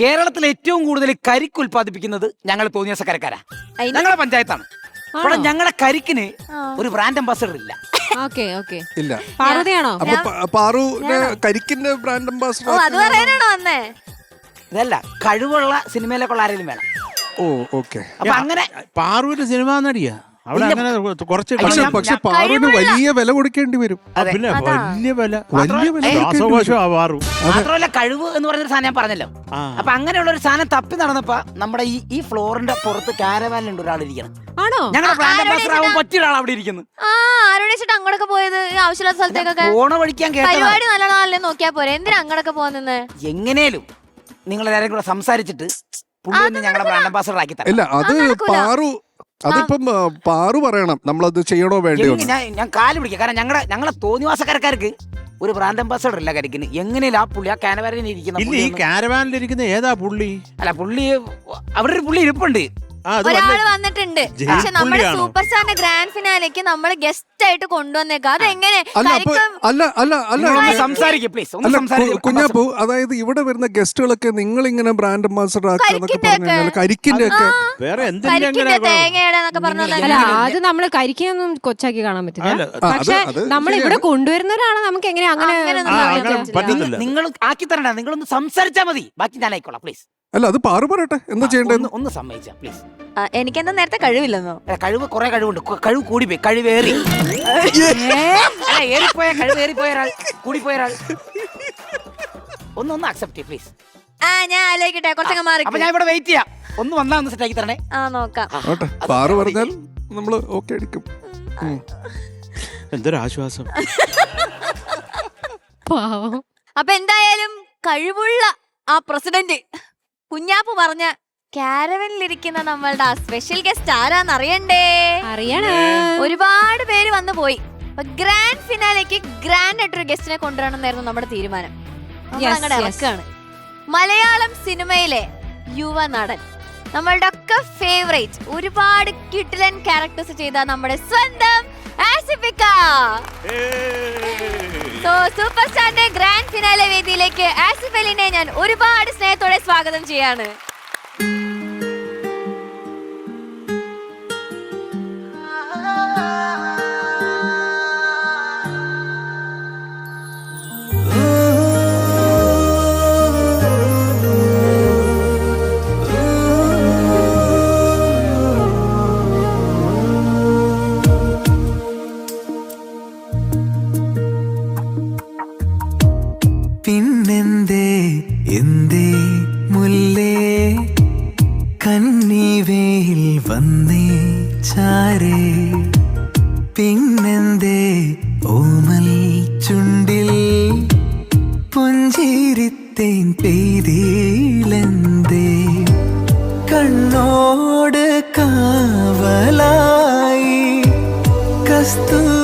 കേരളത്തിൽ ഏറ്റവും കൂടുതൽ കരിക്ക് ഉൽപ്പാദിപ്പിക്കുന്നത് ഞങ്ങൾ തോന്നിയസക്കരക്കാരാ, ഞങ്ങളെ പഞ്ചായത്താണ്. അപ്പോൾ ഞങ്ങളുടെ കരിക്കിന് ഒരു ബ്രാൻഡ് അംബാസഡർ ഇല്ല. ഇല്ല. പാർവതിയാണോ? അപ്പൊ പാറുവിന്റെ കരിക്കിന്റെ ബ്രാൻഡ് അംബാസഡർ ഇതല്ല, കഴിവുള്ള സിനിമയിലേക്കുള്ള ആരെങ്കിലും വേണം. ഓ ഓക്കെ. അപ്പൊ അങ്ങനെ പാറുവിന്റെ സിനിമാ നടിയാ അവിടെ അങ്ങനെ കുറച്ച്. പക്ഷെ പാറുവിന് വലിയ വില കൊടുക്കേണ്ടി വരും. പിന്നെ വലിയ വില മാത്രമല്ല, കഴിവ് എന്ന് പറഞ്ഞൊരു സാധനം ഞാൻ പറഞ്ഞല്ലോ. അപ്പൊ അങ്ങനെയുള്ള ഒരു സാധനം തപ്പി നടന്നപ്പോ നമ്മുടെ ഈ ഫ്ലോറിന്റെ പുറത്ത് കാരവാനിലുണ്ട് ഒരാളിരിക്കണം. ഞങ്ങളുടെ ബ്രാൻഡ് അംബാസഡർ ആവാൻ പറ്റിയ ഒരാൾ അവിടെ ഇരിക്കുന്നു. അങ്ങോട്ടൊക്കെ പോയത് ആവശ്യമില്ലാത്ത സ്ഥലത്തേക്കൊക്കെ ഓണ പഠിക്കാൻ പരിപാടി നല്ലതാണല്ലേ നോക്കിയാ പോരെ, എന്തിനാ അങ്ങോട്ടൊക്കെ പോകുന്നത്? എങ്ങനെയും നിങ്ങൾ എല്ലാവരും കൂടെ സംസാരിച്ചിട്ട് പുള്ളി ഞങ്ങളുടെ ബ്രാൻഡ് അംബാസഡർ ആക്കി തരാം. ഇല്ല, അത് പാറു, അതിപ്പം പാറു പറയണം നമ്മളത് ചെയ്യണോ വേണ്ടയോ. ഞാൻ കാല് പിടിക്കാം. കാരണം ഞങ്ങളെ തോന്നിവാസക്കാർക്ക് ഒരു ബ്രാൻഡ് അംബാസഡർ ഇല്ല കരിക്കിന്. എങ്ങനെയും ആ പുള്ളി ആ കാരവാനിൽ ഇരിക്കുന്ന ഈ കാരവാനിലിരിക്കുന്ന ഏതാ പുള്ളി? അല്ല, പുള്ളി അവിടെ ഒരു പുള്ളി ഇരിപ്പുണ്ട്. ഒരാള് വന്നിട്ടുണ്ട്. പക്ഷെ നമ്മുടെ സൂപ്പർ സ്റ്റാറിന്റെ ഗ്രാൻഡ് ഫിനാലേക്ക് നമ്മൾ ഗസ്റ്റ് ആയിട്ട് കൊണ്ടുവന്നേക്കാം. അതെങ്ങനെ കുഞ്ഞാപ്പു, അതായത് ഇവിടെ വരുന്ന ഗസ്റ്റുകളൊക്കെ നിങ്ങൾ ഇങ്ങനെ ബ്രാൻഡ് അംബാസഡർ ആക്കുക കരിക്കിന്റെ ഒക്കെ വേറെ തേങ്ങയുടെ പറഞ്ഞ അത് നമ്മള് കരിക്കൊന്നും കൊച്ചാക്കി കാണാൻ പറ്റില്ല. പക്ഷെ നമ്മൾ ഇവിടെ കൊണ്ടുവരുന്നവരാണ് നമുക്ക് എങ്ങനെ അങ്ങനെ നിങ്ങൾ ആക്കി തരണ്ട. നിങ്ങളൊന്ന് സംസാരിച്ചാൽ മതി, ബാക്കി ഞാൻ ആയിക്കോളാം പ്ലീസ്. അല്ല, അത് പാറു പറയട്ടെ എന്താ ചെയ്യേണ്ടത്. ഒന്ന് സമ്മതിച്ചാ പ്ലീസ്. എനിക്കെന്താ നേരത്തെ കഴിവില്ലെന്നോ? കഴിവ് കുറെ കഴിവുണ്ട്. കഴിവ് കൂടിപ്പോയി, കഴിവേറി ഏറിപ്പോയ കഴിവ് ഏറിപ്പോയ ഒരാൾ, കൂടിപ്പോയ ഒരാൾ. ഒന്ന് അക്സെപ്റ്റ് പ്ലീസ്. ഞാൻ ആലോചിക്കട്ടെ, കുറച്ചൊക്കെ മാറി. അപ്പൊ ഞാൻ ഇവിടെ വെയിറ്റ് ചെയ്യാം. ഒന്ന് വന്നാ ഒന്ന് സെറ്റ് ആക്കി തരണേ. നോക്കാം. പാറു പറഞ്ഞാൽ നമ്മള് ഓക്കെ അടിക്കും. എന്തൊരാശ്വാസം. അപ്പൊ എന്തായാലും കഴിവുള്ള ആ പ്രസിഡന്റ് കുഞ്ഞാപ്പു പറഞ്ഞ കാരവനിലിരിക്കുന്ന നമ്മളുടെ ആ സ്പെഷ്യൽ ഗസ്റ്റ് ആരാന്നറിയണ്ടേ? ഒരുപാട് പേര് വന്നു പോയി. ഗ്രാൻഡ് ഫിനാലേക്ക് ഗ്രാൻഡ് ആയിട്ടൊരു ഗസ്റ്റിനെ കൊണ്ടുവരണമെന്നായിരുന്നു നമ്മുടെ തീരുമാനം. അങ്ങനെ ഇറക്കാണ്. മലയാളം സിനിമയിലെ യുവനടൻ, നമ്മളുടെ ഒക്കെ ഫേവറേറ്റ്, ഒരുപാട് കിടിലൻ ക്യാരക്ടേഴ്സ് ചെയ്ത നമ്മുടെ സ്വന്തം ആസിഫിക്ക. സൂപ്പർ സ്റ്റാറിന്റെ ഗ്രാൻഡ് ഫിനാലെ വേദിയിലേക്ക് ആസിഫ് അലിനെ ഞാൻ ഒരുപാട് സ്നേഹത്തോടെ സ്വാഗതം ചെയ്യാണ്. പിന്നെന്തേ എന്തേ മുല്ലേ കന്നിവേയിൽ വന്നേ ചാരേ, പിന്നെന്തേ ഓമൽ ചുണ്ടിൽ പുഞ്ചിരിത്തേൻ പെയ്തിലെന്തേ, കണ്ണോട് കാവലായി കസ്തൂരി